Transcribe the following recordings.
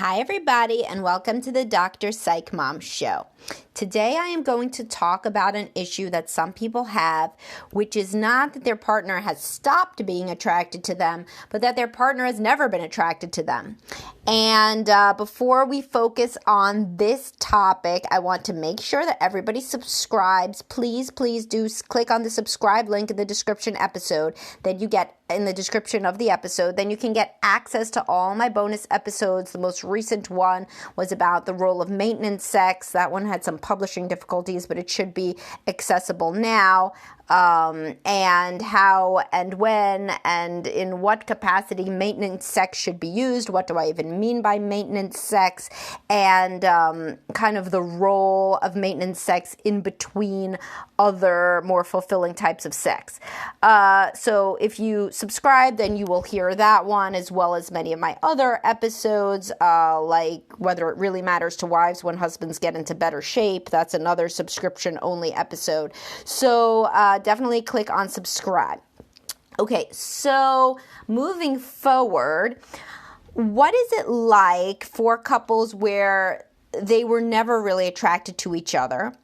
Hi, everybody, and welcome to the Dr. Psych Mom Show. Today, I am going to talk about an issue that some people have, which is not that their partner has stopped being attracted to them, but that their partner has never been attracted to them. And before we focus on this topic, I want to make sure that everybody subscribes. Please do click on the subscribe link in the description episode that you get in the description of the episode. Then you can get access to all my bonus episodes. The most recent one was about the role of maintenance sex. That one had some publishing difficulties, but it should be accessible now. And how and when and in what capacity maintenance sex should be used. What do I even mean by maintenance sex? And kind of the role of maintenance sex in between other more fulfilling types of sex. So if you subscribe, then you will hear that one as well as many of my other episodes, like whether it really matters to wives when husbands get into better shape. That's another subscription-only episode. So definitely click on subscribe. Okay, so moving forward, what is it like for couples where they were never really attracted to each other,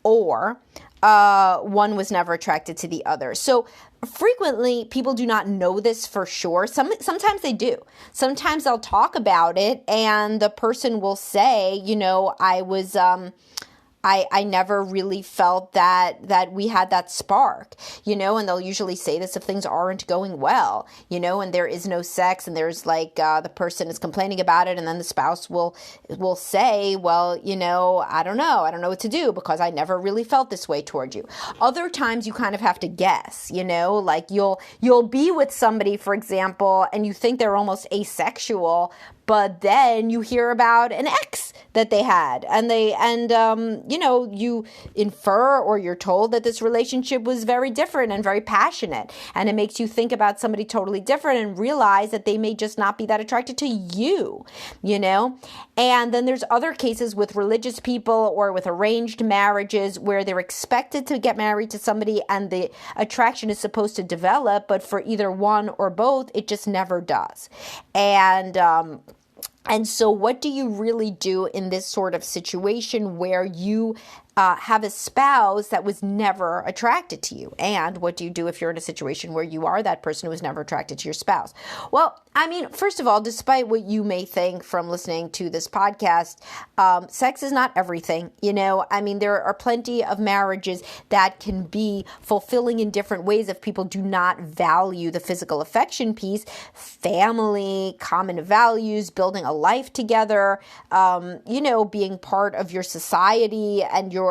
or one was never attracted to the other? So frequently, people do not know this for sure. Sometimes they do. Sometimes they'll talk about it, and the person will say, I never really felt that we had that spark, and they'll usually say this if things aren't going well, and there is no sex, and there's the person is complaining about it, and then the spouse will say, well, I don't know what to do because I never really felt this way toward you. Other times you kind of have to guess, like you'll be with somebody, for example, and you think they're almost asexual, but then you hear about an ex that they had, and you infer or you're told that this relationship was very different and very passionate, and it makes you think about somebody totally different and realize that they may just not be that attracted to you, And then there's other cases with religious people or with arranged marriages where they're expected to get married to somebody and the attraction is supposed to develop, but for either one or both, it just never does. And so what do you really do in this sort of situation where you have a spouse that was never attracted to you? And what do you do if you're in a situation where you are that person who was never attracted to your spouse? Well, first of all, despite what you may think from listening to this podcast, sex is not everything. There are plenty of marriages that can be fulfilling in different ways if people do not value the physical affection piece, family, common values, building a life together, being part of your society and your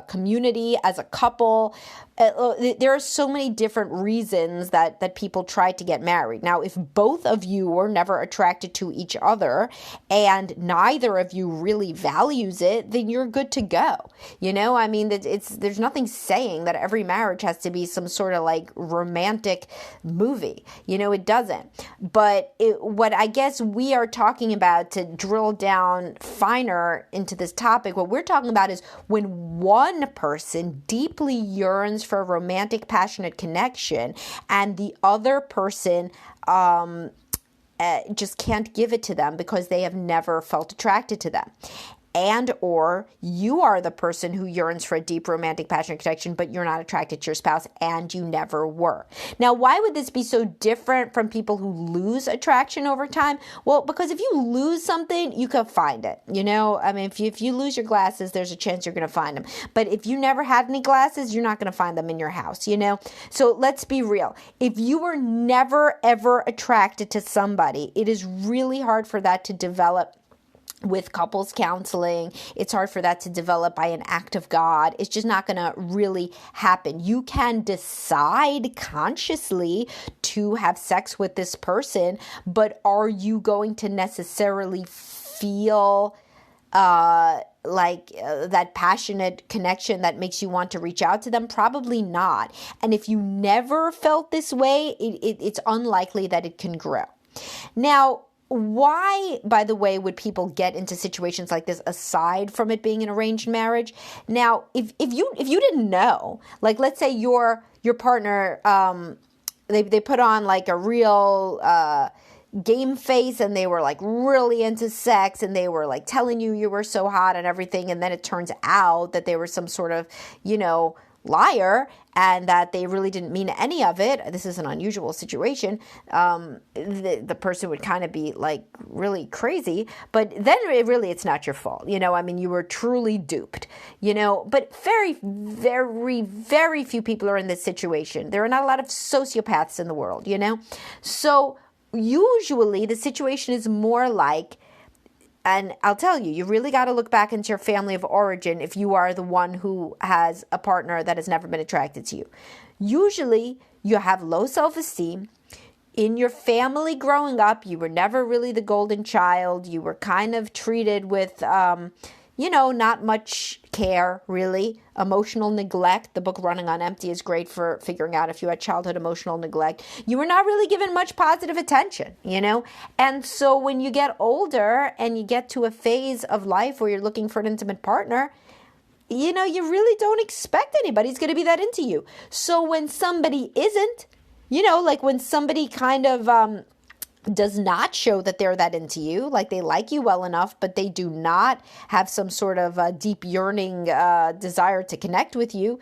community as a couple. There are so many different reasons that people try to get married. Now, if both of you were never attracted to each other and neither of you really values it, then you're good to go. There's nothing saying that every marriage has to be some sort of romantic movie. It doesn't. But what I guess we are talking about, to drill down finer into this topic, what we're talking about is when one person deeply yearns for a romantic, passionate connection, and the other person just can't give it to them because they have never felt attracted to them. And or you are the person who yearns for a deep, romantic, passionate connection, but you're not attracted to your spouse and you never were. Now, why would this be so different from people who lose attraction over time? Well, because if you lose something, you can find it. If you lose your glasses, there's a chance you're going to find them. But if you never had any glasses, you're not going to find them in your house, So let's be real. If you were never, ever attracted to somebody, it is really hard for that to develop with couples counseling. It's hard for that to develop by an act of God. It's just not going to really happen. You can decide consciously to have sex with this person, but are you going to necessarily feel that passionate connection that makes you want to reach out to them? Probably not. And if you never felt this way, it's unlikely that it can grow. Now, why, by the way, would people get into situations like this aside from it being an arranged marriage? Now, if you didn't know, let's say your partner, they put on a real game face and they were like really into sex and they were like telling you were so hot and everything. And then it turns out that they were some sort of, liar and that they really didn't mean any of it. This is an unusual situation. The person would kind of be like really crazy, but then it's not your fault. You were truly duped, but very, very, very few people are in this situation. There are not a lot of sociopaths in the world, So usually the situation is more like, and I'll tell you, you really got to look back into your family of origin if you are the one who has a partner that has never been attracted to you. Usually, you have low self-esteem. In your family growing up, you were never really the golden child. You were kind of treated with, not much care, really. Emotional neglect. The book Running on Empty is great for figuring out if you had childhood emotional neglect. You were not really given much positive attention, And so when you get older and you get to a phase of life where you're looking for an intimate partner, you really don't expect anybody's going to be that into you. So when somebody isn't, like when somebody kind of does not show that they're that into you, like they like you well enough, but they do not have some sort of deep yearning desire to connect with you,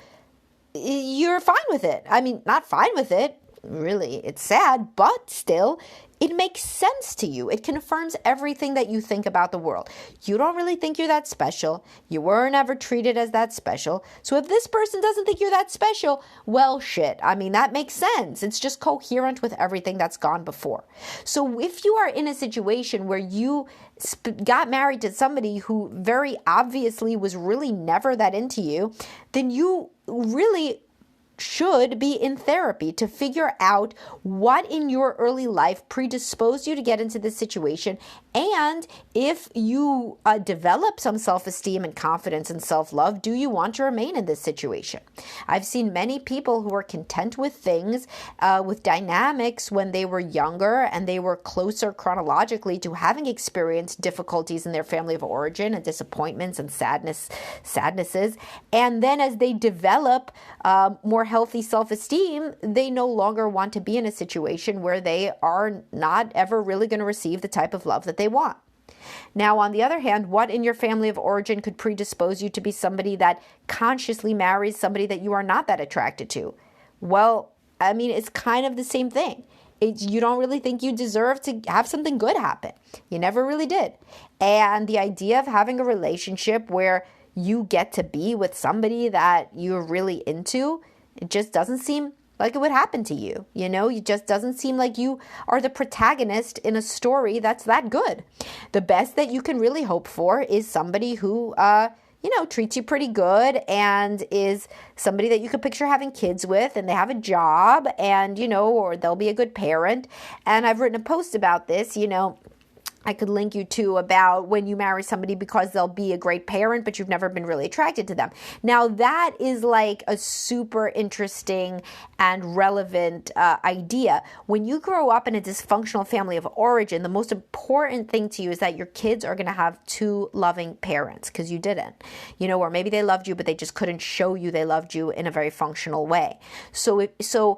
you're fine with it. I mean, not fine with it. Really, it's sad, but still, it makes sense to you. It confirms everything that you think about the world. You don't really think you're that special. You were never treated as that special. So if this person doesn't think you're that special, well, shit. I mean, that makes sense. It's just coherent with everything that's gone before. So if you are in a situation where you got married to somebody who very obviously was really never that into you, then you really should be in therapy to figure out what in your early life predisposed you to get into this situation. And if you develop some self-esteem and confidence and self-love, do you want to remain in this situation? I've seen many people who are content with things, with dynamics when they were younger and they were closer chronologically to having experienced difficulties in their family of origin and disappointments and sadnesses. And then as they develop more healthy self-esteem, they no longer want to be in a situation where they are not ever really going to receive the type of love that they want. Now, on the other hand, what in your family of origin could predispose you to be somebody that consciously marries somebody that you are not that attracted to? Well, I mean, it's kind of the same thing. You don't really think you deserve to have something good happen. You never really did. And the idea of having a relationship where you get to be with somebody that you're really into, it just doesn't seem like it would happen to you. It just doesn't seem like you are the protagonist in a story that's that good. The best that you can really hope for is somebody who, treats you pretty good and is somebody that you could picture having kids with, and they have a job and, or they'll be a good parent. And I've written a post about this, I could link you to about when you marry somebody because they'll be a great parent, but you've never been really attracted to them. Now, that is like a super interesting and relevant idea. When you grow up in a dysfunctional family of origin, the most important thing to you is that your kids are going to have two loving parents because you didn't, or maybe they loved you, but they just couldn't show you they loved you in a very functional way. So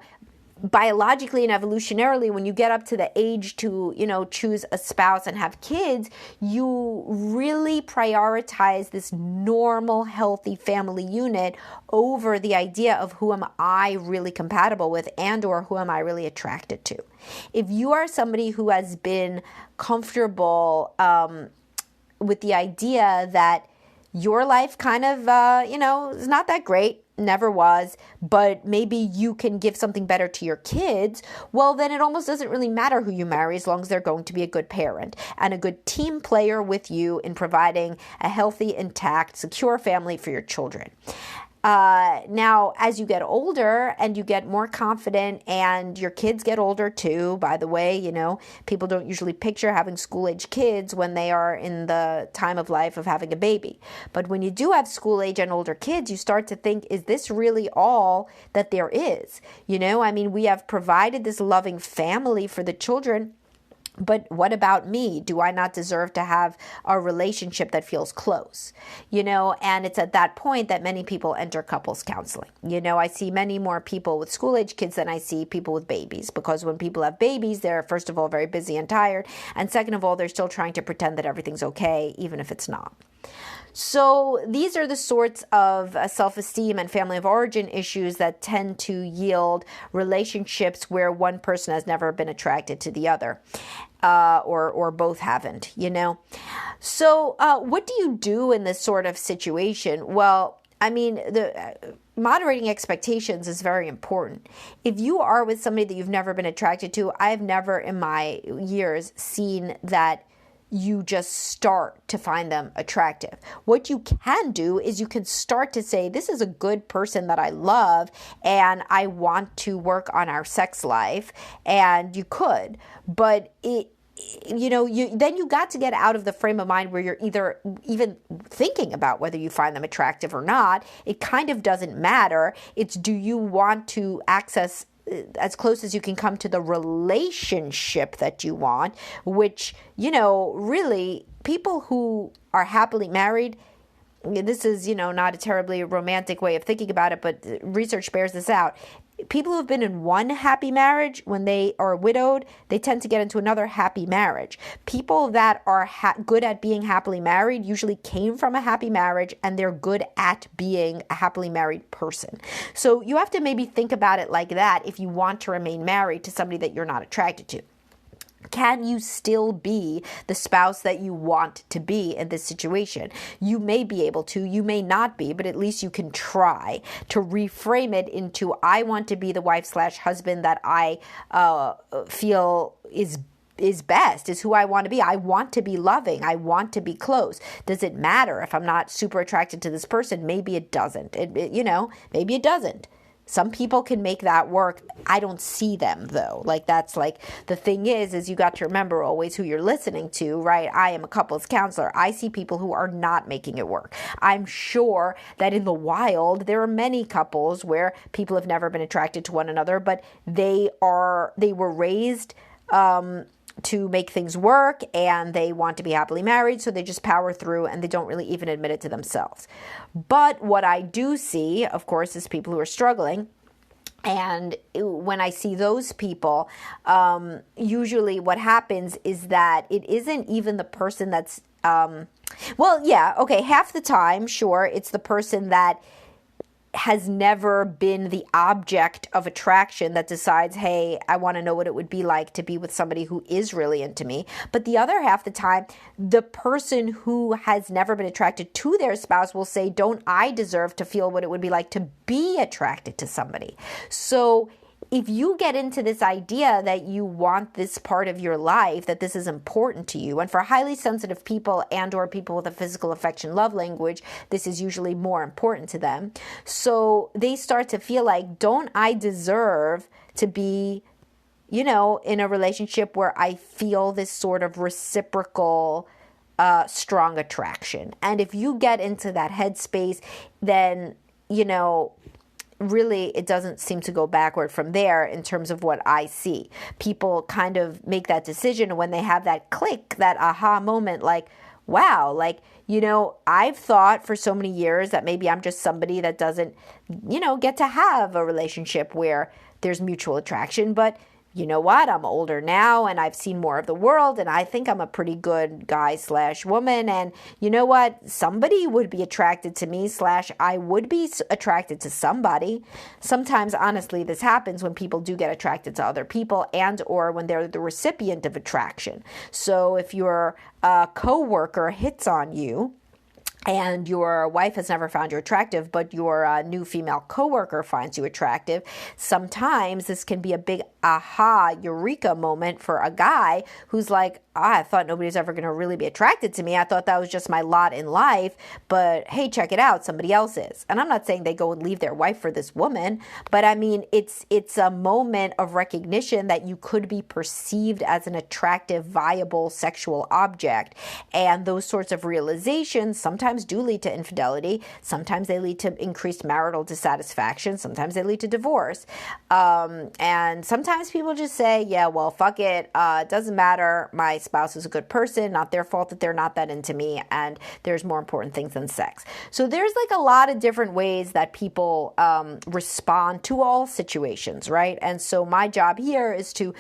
biologically and evolutionarily, when you get up to the age to, choose a spouse and have kids, you really prioritize this normal, healthy family unit over the idea of who am I really compatible with and or who am I really attracted to. If you are somebody who has been comfortable with the idea that your life kind of, is not that great, never was, but maybe you can give something better to your kids, well, then it almost doesn't really matter who you marry as long as they're going to be a good parent and a good team player with you in providing a healthy, intact, secure family for your children. Now, as you get older and you get more confident and your kids get older too, by the way, people don't usually picture having school-age kids when they are in the time of life of having a baby. But when you do have school-age and older kids, you start to think, is this really all that there is? We have provided this loving family for the children, But what about me? Do I not deserve to have a relationship that feels close? And it's at that point that many people enter couples counseling. I see many more people with school-age kids than I see people with babies, because when people have babies, they're, first of all, very busy and tired. And second of all, they're still trying to pretend that everything's okay, even if it's not. So these are the sorts of self-esteem and family of origin issues that tend to yield relationships where one person has never been attracted to the other, or both haven't, So what do you do in this sort of situation? Well, moderating expectations is very important. If you are with somebody that you've never been attracted to, I've never in my years seen that you just start to find them attractive. What you can do is you can start to say, this is a good person that I love and I want to work on our sex life. And you could, but then you got to get out of the frame of mind where you're either even thinking about whether you find them attractive or not. It kind of doesn't matter. It's, do you want to access as close as you can come to the relationship that you want, which, really people who are happily married, this is, not a terribly romantic way of thinking about it, but research bears this out. People who have been in one happy marriage, when they are widowed, they tend to get into another happy marriage. People that are good at being happily married usually came from a happy marriage, and they're good at being a happily married person. So you have to maybe think about it like that if you want to remain married to somebody that you're not attracted to. Can you still be the spouse that you want to be in this situation? You may be able to, you may not be, but at least you can try to reframe it into, I want to be the wife/husband that I feel is best, is who I want to be. I want to be loving. I want to be close. Does it matter if I'm not super attracted to this person? Maybe it doesn't. Maybe it doesn't. Some people can make that work. I don't see them though. That's the thing is you got to remember always who you're listening to, right? I am a couples counselor. I see people who are not making it work. I'm sure that in the wild, there are many couples where people have never been attracted to one another, but they were raised, to make things work, and they want to be happily married, so they just power through and they don't really even admit it to themselves. But what I do see, of course, is people who are struggling. And when I see those people, usually what happens is that it isn't even the person that's, half the time, sure, it's the person that has never been the object of attraction that decides, hey, I want to know what it would be like to be with somebody who is really into me. But the other half the time, the person who has never been attracted to their spouse will say, don't I deserve to feel what it would be like to be attracted to somebody? So if you get into this idea that you want this part of your life, that this is important to you, and for highly sensitive people and or people with a physical affection love language, this is usually more important to them. So they start to feel like, don't I deserve to be, in a relationship where I feel this sort of reciprocal strong attraction? And if you get into that headspace, then, really, it doesn't seem to go backward from there in terms of what I see. People kind of make that decision when they have that click, that aha moment, like, wow, I've thought for so many years that maybe I'm just somebody that doesn't, get to have a relationship where there's mutual attraction, but you know what? I'm older now and I've seen more of the world and I think I'm a pretty good guy/woman. And you know what? Somebody would be attracted to me / I would be attracted to somebody. Sometimes, honestly, this happens when people do get attracted to other people and or when they're the recipient of attraction. So if your coworker hits on you, and your wife has never found you attractive, but your new female coworker finds you attractive, sometimes this can be a big aha, eureka moment for a guy who's like, I thought nobody's ever going to really be attracted to me. I thought that was just my lot in life, but hey, check it out, somebody else is. And I'm not saying they go and leave their wife for this woman, but I mean, it's a moment of recognition that you could be perceived as an attractive, viable sexual object. And those sorts of realizations sometimes sometimes do lead to infidelity. Sometimes they lead to increased marital dissatisfaction. Sometimes they lead to divorce. And sometimes people just say, yeah, well, fuck it. It doesn't matter. My spouse is a good person. Not their fault that they're not that into me. And there's more important things than sex. So there's like a lot of different ways that people respond to all situations, right? And so my job here is to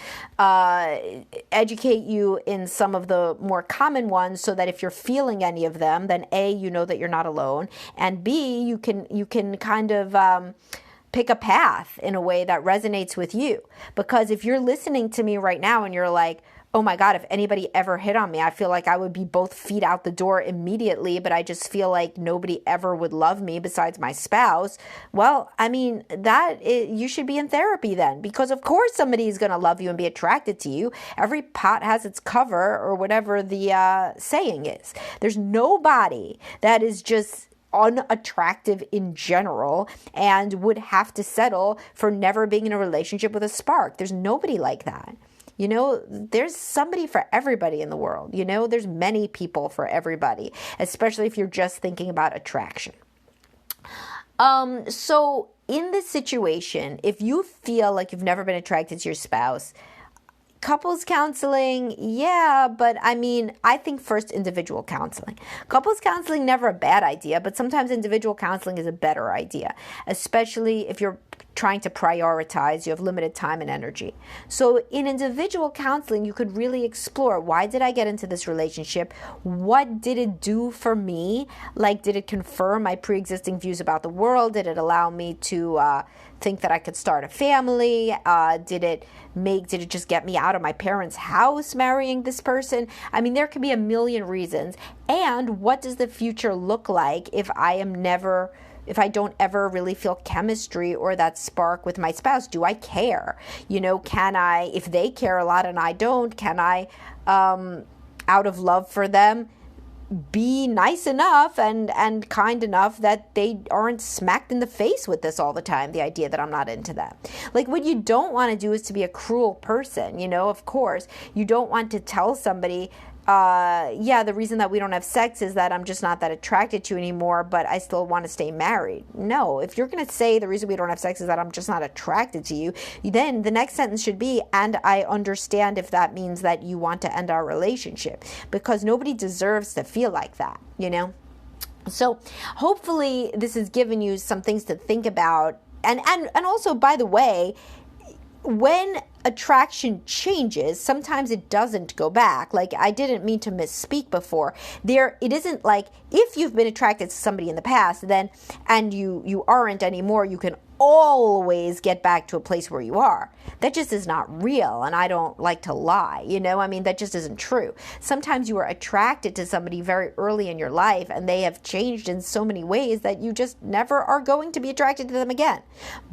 educate you in some of the more common ones, so that if you're feeling any of them, then A, you know that you're not alone, and B, you can kind of pick a path in a way that resonates with you. Because if you're listening to me right now and you're like, oh my God, if anybody ever hit on me, I feel like I would be both feet out the door immediately, but I just feel like nobody ever would love me besides my spouse. Well, I mean, you should be in therapy then, because of course somebody is going to love you and be attracted to you. Every pot has its cover, or whatever the saying is. There's nobody that is just unattractive in general and would have to settle for never being in a relationship with a spark. There's nobody like that. You know, there's somebody for everybody in the world. You know, there's many people for everybody, especially if you're just thinking about attraction. So in this situation, if you feel like you've never been attracted to your spouse, couples counseling, yeah, but I mean, I think first individual counseling. Couples counseling, never a bad idea, but sometimes individual counseling is a better idea, especially if you're trying to prioritize, you have limited time and energy. So in individual counseling, you could really explore, why did I get into this relationship? What did it do for me? Like, did it confirm my pre-existing views about the world? Did it allow me to think that I could start a family? Did it just get me out of my parents' house marrying this person? I mean, there could be a million reasons. And what does the future look like if I don't ever really feel chemistry or that spark with my spouse? Do I care? You know, if they care a lot and I don't, can I, out of love for them, be nice enough and kind enough that they aren't smacked in the face with this all the time, the idea that I'm not into them. Like, what you don't want to do is to be a cruel person, you know, of course. You don't want to tell somebody, the reason that we don't have sex is that I'm just not that attracted to you anymore, but I still want to stay married. No, if you're going to say the reason we don't have sex is that I'm just not attracted to you, then the next sentence should be, and I understand if that means that you want to end our relationship, because nobody deserves to feel like that, you know? So hopefully this has given you some things to think about. And also, by the way, when attraction changes, sometimes it doesn't go back. Like, I didn't mean to misspeak before. It isn't like if you've been attracted to somebody in the past, then and you aren't anymore, you can always get back to a place where you are. That just is not real, and I don't like to lie, you know? I mean, that just isn't true. Sometimes you were attracted to somebody very early in your life, and they have changed in so many ways that you just never are going to be attracted to them again.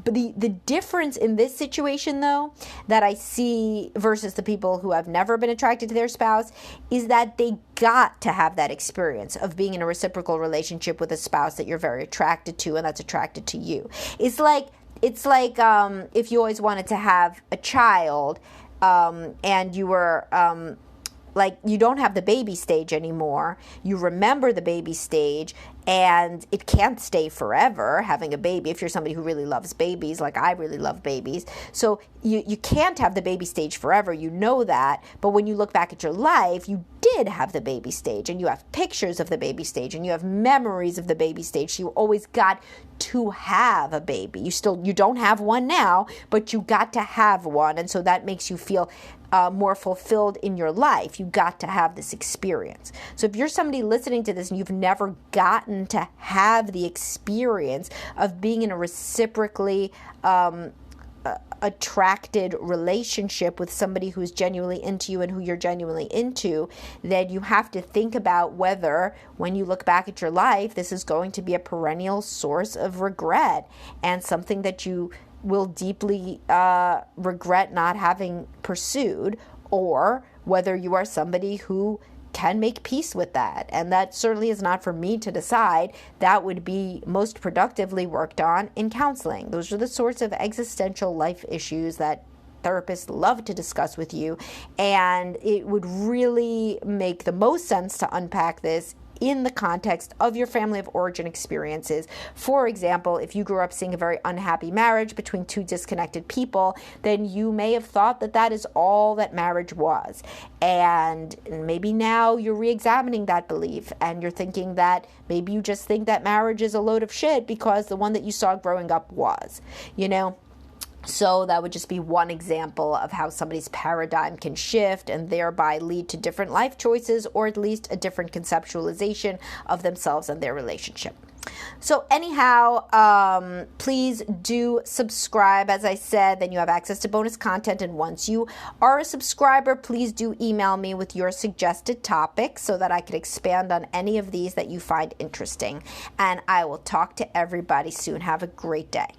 But the difference in this situation, though, that I see versus the people who have never been attracted to their spouse, is that they got to have that experience of being in a reciprocal relationship with a spouse that you're very attracted to and that's attracted to you. It's like if you always wanted to have a child, and you were like, you don't have the baby stage anymore. You remember the baby stage, and it can't stay forever, having a baby, if you're somebody who really loves babies, like I really love babies. So you can't have the baby stage forever, you know that. But when you look back at your life, you did have the baby stage, and you have pictures of the baby stage, and you have memories of the baby stage. So you always got to have a baby. You don't have one now, but you got to have one. And so that makes you feel more fulfilled in your life. You got to have this experience. So if you're somebody listening to this and you've never gotten to have the experience of being in a reciprocally attracted relationship with somebody who's genuinely into you and who you're genuinely into, then you have to think about whether, when you look back at your life, this is going to be a perennial source of regret and something that you will deeply regret not having pursued, or whether you are somebody who can make peace with that. And that certainly is not for me to decide. That would be most productively worked on in counseling. Those are the sorts of existential life issues that therapists love to discuss with you, and it would really make the most sense to unpack this in the context of your family of origin experiences. For example, if you grew up seeing a very unhappy marriage between two disconnected people, then you may have thought that that is all that marriage was. And maybe now you're re-examining that belief and you're thinking that maybe you just think that marriage is a load of shit because the one that you saw growing up was, So that would just be one example of how somebody's paradigm can shift and thereby lead to different life choices, or at least a different conceptualization of themselves and their relationship. So anyhow, please do subscribe. As I said, then you have access to bonus content. And once you are a subscriber, please do email me with your suggested topics so that I can expand on any of these that you find interesting. And I will talk to everybody soon. Have a great day.